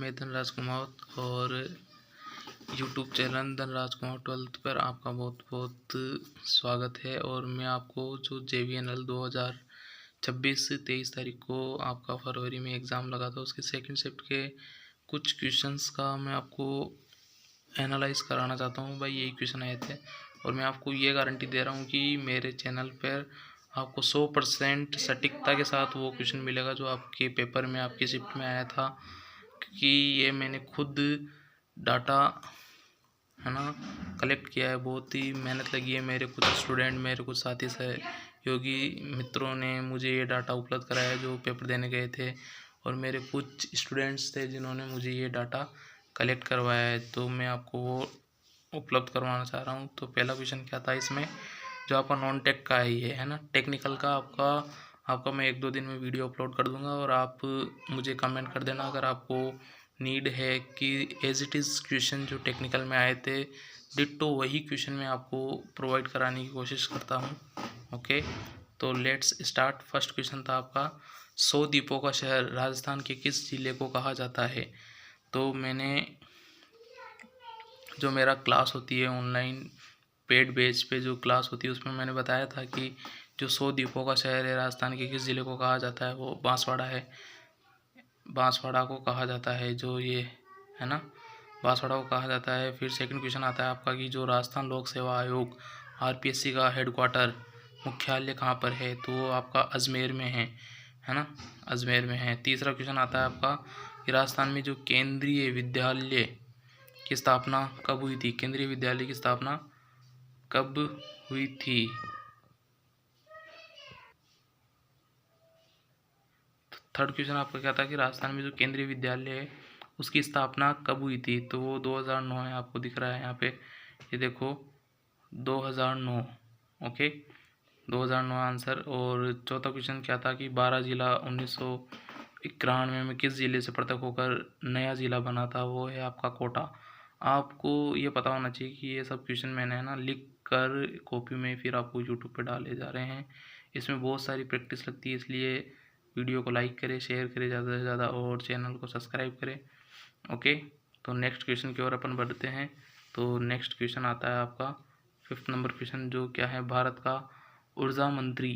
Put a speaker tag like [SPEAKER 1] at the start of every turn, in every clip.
[SPEAKER 1] मैं धनराज कुमावत और YouTube channel Dhanraj Kumawat 12th पर आपका बहुत बहुत स्वागत है। और मैं आपको जो JVNL 2026-23 तारीख को आपका फरवरी में एग्ज़ाम लगा था उसके सेकंड शिफ्ट के कुछ क्वेश्चंस का मैं आपको एनालाइज कराना चाहता हूँ। भाई यही क्वेश्चन आए थे और मैं आपको ये गारंटी दे रहा हूँ कि मेरे चैनल पर आपको 100% सटीकता के साथ वो क्वेश्चन मिलेगा जो आपके पेपर में आपकी शिफ्ट में आया था, क्योंकि ये मैंने खुद डाटा है ना कलेक्ट किया है। बहुत ही मेहनत लगी है, मेरे कुछ स्टूडेंट, मेरे कुछ साथी सहयोगी मित्रों ने मुझे ये डाटा उपलब्ध कराया जो पेपर देने गए थे, और मेरे कुछ स्टूडेंट्स थे जिन्होंने मुझे ये डाटा कलेक्ट करवाया है, तो मैं आपको वो उपलब्ध करवाना चाह रहा हूँ। तो पहला क्वेश्चन क्या था इसमें, जो आपका नॉन टेक का है ये है ना, टेक्निकल का आपका मैं 1-2 दिन में वीडियो अपलोड कर दूंगा और आप मुझे कमेंट कर देना अगर आपको नीड है कि एज इट इज़ क्वेश्चन जो टेक्निकल में आए थे डिट्टो वही क्वेश्चन मैं आपको प्रोवाइड कराने की कोशिश करता हूँ। ओके, तो लेट्स स्टार्ट। फर्स्ट क्वेश्चन था आपका, 100 द्वीपों का शहर राजस्थान के किस जिले को कहा जाता है। तो मैंने जो मेरा क्लास होती है ऑनलाइन पेड बेस पे जो क्लास होती है उसमें मैंने बताया था कि जो 100 द्वीपों का शहर है राजस्थान के किस ज़िले को कहा जाता है, वो बांसवाड़ा है। बांसवाड़ा को कहा जाता है जो ये है ना, बांसवाड़ा को कहा जाता है। फिर सेकंड क्वेश्चन आता है आपका कि जो राजस्थान लोक सेवा आयोग RPSC का हेडक्वार्टर मुख्यालय कहाँ पर है, तो वो आपका अजमेर में है ना, अजमेर में है। तीसरा क्वेश्चन आता है आपका कि राजस्थान में जो केंद्रीय विद्यालय की स्थापना कब हुई थी, केंद्रीय विद्यालय की स्थापना कब हुई थी। थर्ड क्वेश्चन आपका क्या था कि राजस्थान में जो केंद्रीय विद्यालय है उसकी स्थापना कब हुई थी, तो वो 2009 है, आपको दिख रहा है यहाँ पे, ये देखो 2009। Okay, 2009 answer. और चौथा क्वेश्चन क्या था कि 12 जिला 1991 में किस ज़िले से पृथक होकर नया ज़िला बना था, वो है आपका कोटा। आपको ये पता होना चाहिए कि ये सब क्वेश्चन मैंने है ना लिख कर कॉपी में फिर आपको यूट्यूब पे डाले जा रहे हैं। इसमें बहुत सारी प्रैक्टिस लगती है, इसलिए वीडियो को लाइक करें, शेयर करें ज़्यादा से ज़्यादा और चैनल को सब्सक्राइब करें। ओके, तो नेक्स्ट क्वेश्चन की ओर अपन बढ़ते हैं। तो नेक्स्ट क्वेश्चन आता है आपका 5th नंबर क्वेश्चन, जो क्या है, भारत का ऊर्जा मंत्री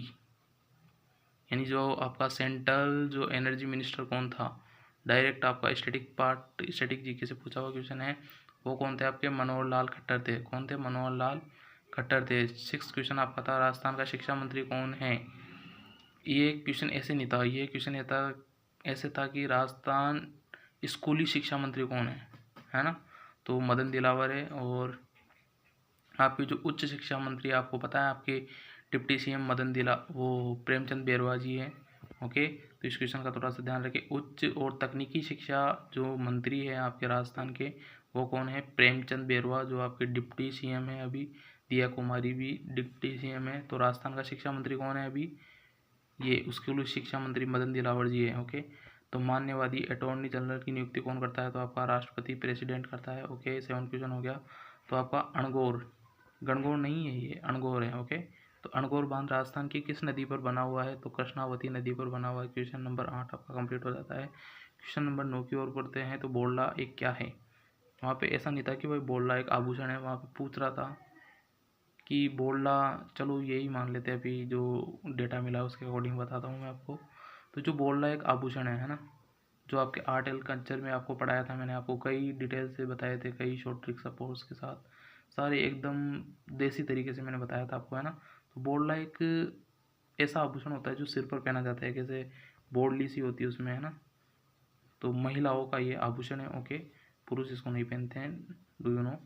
[SPEAKER 1] यानी जो आपका सेंट्रल जो एनर्जी मिनिस्टर कौन था। डायरेक्ट आपका स्टैटिक जीके से पूछा हुआ क्वेश्चन है। वो कौन थे आपके, मनोहर लाल खट्टर थे। कौन थे, मनोहर लाल खट्टर थे। 6th क्वेश्चन आपका था राजस्थान का शिक्षा मंत्री कौन है। ये क्वेश्चन ऐसे नहीं था, ये क्वेश्चन ऐसे था कि राजस्थान स्कूली शिक्षा मंत्री कौन है ना, तो मदन दिलावर है। और आपके जो उच्च शिक्षा मंत्री आपको पता है, आपके डिप्टी CM वो प्रेमचंद बैरवा जी हैं। ओके, तो इस क्वेश्चन का थोड़ा सा ध्यान रखें। उच्च और तकनीकी शिक्षा जो मंत्री है आपके राजस्थान के, वो कौन है, प्रेमचंद बैरवा, जो आपके डिप्टी CM है अभी। दिया कुमारी भी डिप्टी CM है। तो राजस्थान का शिक्षा मंत्री कौन है अभी, ये स्कूल शिक्षा मंत्री मदन दिलावर जी है। ओके, तो मान्यवादी अटॉर्नी जनरल की नियुक्ति कौन करता है, तो आपका राष्ट्रपति प्रेसिडेंट करता है। ओके, 7th क्वेश्चन हो गया। तो आपका अणगौर, गणगौर नहीं है, ये अणगौर है। ओके, तो अणगौर बांध राजस्थान की किस नदी पर बना हुआ है, तो कृष्णावती नदी पर बना हुआ है। क्वेश्चन नंबर 8 आपका कंप्लीट हो जाता है। क्वेश्चन नंबर 9 की ओर बढ़ते हैं। तो बोलना एक क्या है, वहाँ पे ऐसा नहीं था कि भाई बोलना एक आभूषण है, वहाँ पे पूछ रहा था कि बोलना, चलो यही मान लेते हैं, अभी जो डेटा मिला है उसके अकॉर्डिंग बताता हूँ मैं आपको। तो जो बोलना एक आभूषण है ना, जो आपके आर्ट एंड कल्चर में आपको पढ़ाया था, मैंने आपको कई डिटेल से बताए थे, कई शॉर्ट ट्रिक सपोर्ट्स के साथ, सारे एकदम देसी तरीके से मैंने बताया था आपको, है ना। तो बोलना एक ऐसा आभूषण होता है जो सिर पर पहना जाता है, कैसे बोडली सी होती है उसमें, है ना। तो महिलाओं का ये आभूषण है। ओके, पुरुष इसको नहीं पहनते हैं, डू यू नो।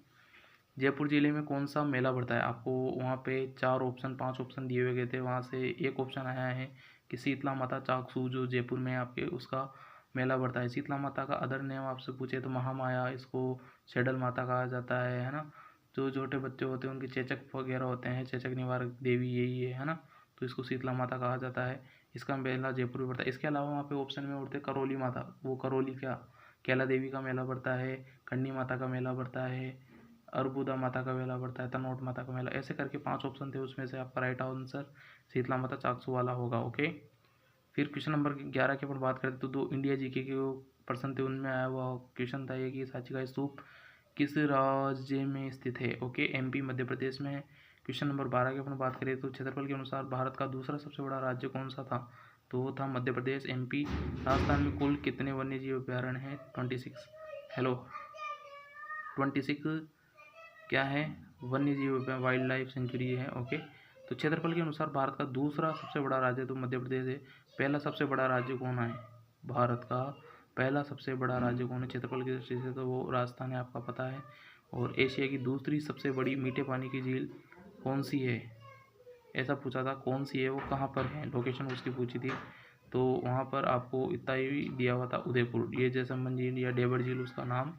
[SPEAKER 1] जयपुर जिले में कौन सा मेला बढ़ता है, आपको वहाँ पे 5 ऑप्शन दिए हुए गए थे, वहाँ से एक ऑप्शन आया है कि शीतला माता चाकसू, जो जयपुर में आपके उसका मेला बढ़ता है। शीतला माता का अदर नेम आपसे पूछे तो महामाया, इसको सेडल माता कहा जाता है ना। जो छोटे बच्चे होते हैं उनके चेचक वगैरह होते हैं, चेचक निवारक देवी यही है ना, तो इसको शीतला माता कहा जाता है। इसका मेला जयपुर में बढ़ता है। इसके अलावा वहाँ पे ऑप्शन में उठते करौली माता, वो करौली क्या, कैला देवी का मेला बढ़ता है, कंडी माता का मेला बढ़ता है, अर्बुदा माता का मेला बढ़ता है, तनोट माता का मेला, ऐसे करके 5 ऑप्शन थे, उसमें से आपका राइट आंसर शीतला माता चाकसू वाला होगा। ओके, फिर क्वेश्चन नंबर 11 की अपन बात करें तो दो इंडिया जीके के प्रश्न थे उनमें आया हुआ क्वेश्चन था ये कि सांची का स्तूप किस राज्य में स्थित है। ओके, एमपी मध्य प्रदेश में है। क्वेश्चन नंबर 12 की अपन बात करें तो क्षेत्रफल के अनुसार भारत का दूसरा सबसे बड़ा राज्य कौन सा था, तो वो था मध्य प्रदेश, एमपी। राजस्थान में कुल कितने वन्य जीव अभ्यारण्य हैं, 26। हेलो, 26 क्या है, वन्य जीव वाइल्ड लाइफ सेंचुरी है। ओके, तो क्षेत्रफल के अनुसार भारत का दूसरा सबसे बड़ा राज्य तो मध्य प्रदेश है। पहला सबसे बड़ा राज्य कौन है, भारत का पहला सबसे बड़ा राज्य कौन है क्षेत्रफल की दृष्टि से, तो वो राजस्थान है, आपका पता है। और एशिया की दूसरी सबसे बड़ी मीठे पानी की झील कौन सी है, ऐसा पूछा था, कौन सी है वो, कहाँ पर है, लोकेशन उसकी पूछी थी। तो वहाँ पर आपको इतना ही दिया हुआ था, उदयपुर। ये जैसलमेर झील या डेबर झील उसका नाम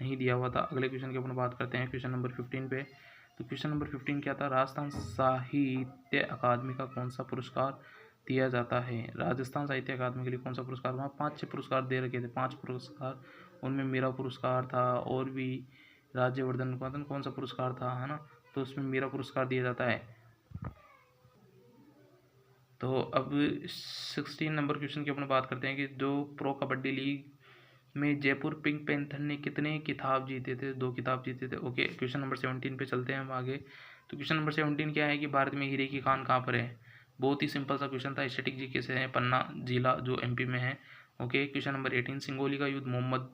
[SPEAKER 1] नहीं दिया हुआ था। अगले क्वेश्चन की अपन बात करते हैं, क्वेश्चन नंबर 15 पे। तो क्वेश्चन नंबर 15 क्या था, राजस्थान साहित्य अकादमी का कौन सा पुरस्कार दिया जाता है। राजस्थान साहित्य अकादमी के लिए कौन सा पुरस्कार, वहाँ 5-6 पुरस्कार दे रखे थे, 5 पुरस्कार, उनमें मेरा पुरस्कार था और भी राज्यवर्धन कौन सा पुरस्कार था, है ना, तो उसमें मेरा पुरस्कार दिया जाता है। तो अब 16 नंबर क्वेश्चन की अपन बात करते हैं कि जो प्रो कबड्डी लीग में जयपुर पिंक पैंथर ने कितने खिताब जीते थे, 2 खिताब जीते थे। ओके, क्वेश्चन नंबर 17 पे चलते हैं हम आगे। तो क्वेश्चन नंबर 17 क्या है कि भारत में हीरे की खान कहाँ पर है। बहुत ही सिंपल सा क्वेश्चन था, स्टैटिक जीके से है, पन्ना जिला जो एमपी में है। ओके, क्वेश्चन नंबर 18, सिंगोली का युद्ध मोहम्मद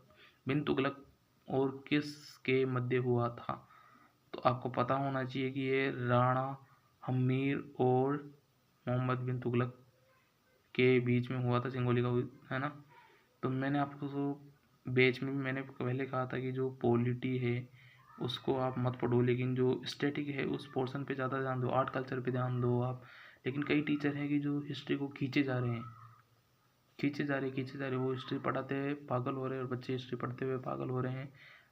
[SPEAKER 1] बिन तुगलक और किसके मध्य हुआ था, तो आपको पता होना चाहिए कि ये राणा हमीर और मोहम्मद बिन तुगलक के बीच में हुआ था सिंगोली का युद्ध, है ना। तो मैंने आपको बेच में भी मैंने पहले कहा था कि जो पॉलिटी है उसको आप मत पढ़ो, लेकिन जो स्टैटिक है उस पोर्शन पे ज़्यादा ध्यान दो, आर्ट कल्चर पे ध्यान दो आप। लेकिन कई टीचर हैं कि जो हिस्ट्री को खींचे जा रहे हैं, वो हिस्ट्री पढ़ाते हुए पागल हो रहे हैं और बच्चे हिस्ट्री पढ़ते हुए पागल हो रहे हैं।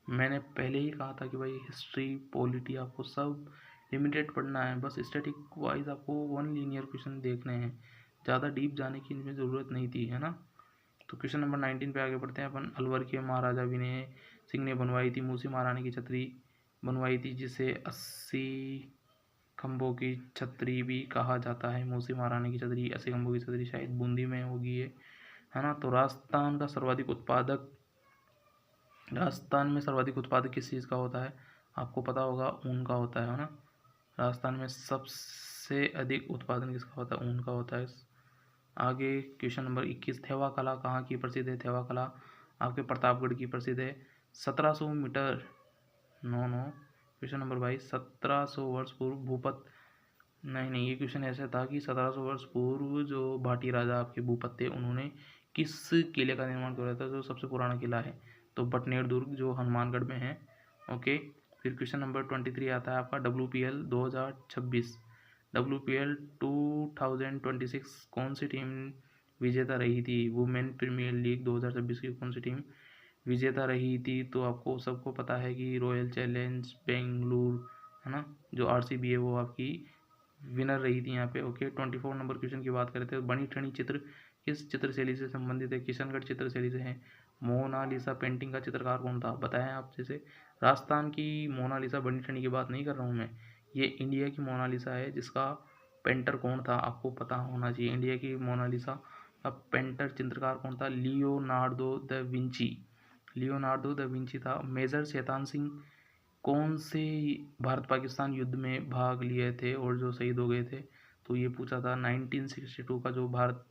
[SPEAKER 1] मैंने पहले ही कहा था कि भाई हिस्ट्री पॉलिटी आपको सब लिमिटेड पढ़ना है, बस स्टैटिक वाइज आपको 1 लीनियर क्वेश्चन देखने हैं, ज़्यादा डीप जाने की इनमें ज़रूरत नहीं थी, है ना। तो क्वेश्चन नंबर 19 पे आगे बढ़ते हैं अपन। अलवर के महाराजा विनय सिंह ने बनवाई थी मूसी महारानी की छतरी, बनवाई थी जिसे 80 खम्भों की छतरी भी कहा जाता है। मूसी महारानी की छतरी, 80 खम्भों की छतरी शायद बूंदी में होगी ये, है ना। तो राजस्थान में सर्वाधिक उत्पादक किस चीज़ का होता है, आपको पता होगा, ऊन का होता है ना। राजस्थान में सबसे अधिक उत्पादन किसका होता है, ऊन का होता है। आगे क्वेश्चन नंबर 21, थेवा कला कहाँ की प्रसिद्ध है। थेवा कला आपके प्रतापगढ़ की प्रसिद्ध है। 1700 मीटर, नो। क्वेश्चन नंबर 22, 1700 वर्ष पूर्व भूपत, नहीं, ये क्वेश्चन ऐसा था कि 1700 वर्ष पूर्व जो भाटी राजा आपके भूपत थे उन्होंने किस किले का निर्माण किया था, जो सबसे पुराना किला है, तो बटनेर दुर्ग जो हनुमानगढ़ में है। ओके, फिर क्वेश्चन नंबर 23 आता है आपका, WPL 2026, WPL 2026 कौन सी टीम विजेता रही थी। वुमेन प्रीमियर लीग 2026 की कौन सी टीम विजेता रही थी, तो आपको सबको पता है कि रॉयल चैलेंज बेंगलुरु, है ना, जो RCB है वो आपकी विनर रही थी यहाँ पे। ओके, 24 नंबर क्वेश्चन की बात करते हैं, बनी ठनी चित्र किस चित्रशैली से संबंधित है। किशनगढ़ चित्रशैली से है। मोनालिसा पेंटिंग का चित्रकार कौन था, बताएं आप। जैसे राजस्थान की मोनालिसा बनी ठनी की बात नहीं कर रहा हूँ मैं, ये इंडिया की मोनालिसा है, जिसका पेंटर कौन था आपको पता होना चाहिए। इंडिया की मोनालिसा का पेंटर चित्रकार कौन था, लियोनार्डो द विंची था। मेजर शैतान सिंह कौन से भारत पाकिस्तान युद्ध में भाग लिए थे और जो शहीद हो गए थे, तो ये पूछा था 1962 का जो भारत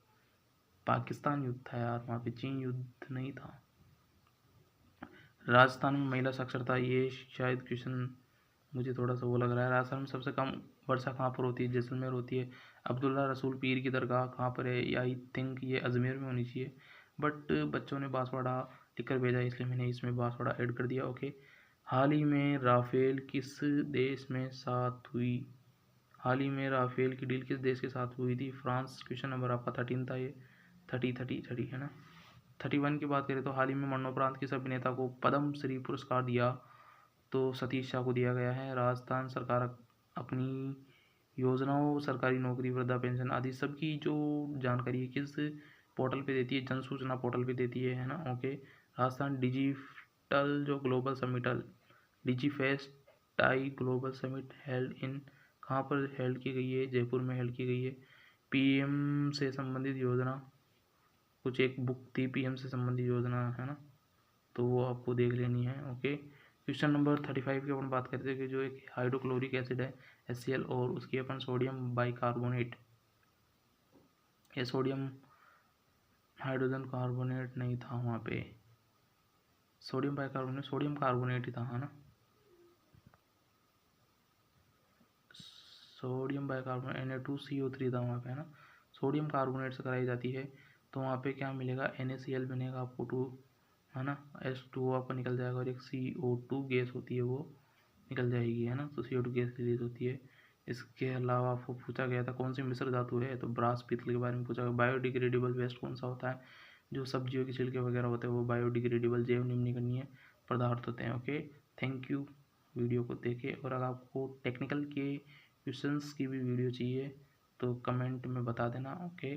[SPEAKER 1] पाकिस्तान युद्ध था यार, वहाँ पे चीन युद्ध नहीं था। राजस्थान में महिला साक्षरता, ये शायद क्वेश्चन मुझे थोड़ा सा वो लग रहा है। राजस्थान में सबसे कम वर्षा कहाँ पर होती है, जैसलमेर होती है। अब्दुल्ला रसूल पीर की दरगाह कहाँ पर है, आई थिंक ये अजमेर में होनी चाहिए, बट बच्चों ने बांसवाड़ा लिखकर भेजा इसलिए मैंने इसमें बांसवाड़ा ऐड कर दिया। ओके, हाल ही में राफेल किस देश में साथ हुई, हाल ही में राफेल की डील किस देश के साथ हुई थी, फ्रांस। क्वेश्चन नंबर आपका 13 था ये, 30 है ना। 31 की बात करें तो हाल ही में मरणोपरांत किस अभिनेता को पद्म श्री पुरस्कार दिया, तो सतीश शाह को दिया गया है। राजस्थान सरकार अपनी योजनाओं, सरकारी नौकरी, वृद्धा पेंशन आदि सबकी जो जानकारी है किस पोर्टल पे देती है, जन सूचना पोर्टल पे देती है ना। ओके, राजस्थान डिजिटल जो ग्लोबल समिटल DigiFest global summit held in, कहाँ पर हेल्ड की गई है, जयपुर में हेल्ड की गई है। PM से संबंधित योजना कुछ एक बुक थी पीएम से संबंधित योजना है ना, तो वो आपको देख लेनी है। ओके, क्वेश्चन नंबर 35 की अपन बात करते हैं कि जो एक हाइड्रोक्लोरिक एसिड है HCl और उसकी अपन सोडियम बाइकार्बोनेट, ये सोडियम हाइड्रोजन कार्बोनेट नहीं था वहाँ पे, सोडियम बाइकार्बोनेट सोडियम कार्बोनेट ही था है ना, सोडियम बाइकार्बोनेट Na2CO3 था वहाँ पे है ना। सोडियम कार्बोनेट से कराई जाती है तो वहाँ पे क्या मिलेगा, NaCl बनेगा आपको 2 है ना, H2O आपका निकल जाएगा और एक CO2 गैस होती है वो निकल जाएगी है ना, तो CO2 गैस रिलीज होती है। इसके अलावा आपको पूछा गया था कौन सी मिश्र धातु है, तो ब्रास पीतल के बारे में पूछा गया। बायोडिग्रेडेबल वेस्ट कौन सा होता है, जो सब्जियों के छिलके वगैरह होते हैं वो बायोडिग्रेडेबल जैव निम्नकरणीय पदार्थ होते हैं। ओके, थैंक यू वीडियो को देखे, और अगर आपको टेक्निकल के क्वेश्चंस की भी वीडियो चाहिए तो कमेंट में बता देना। ओके।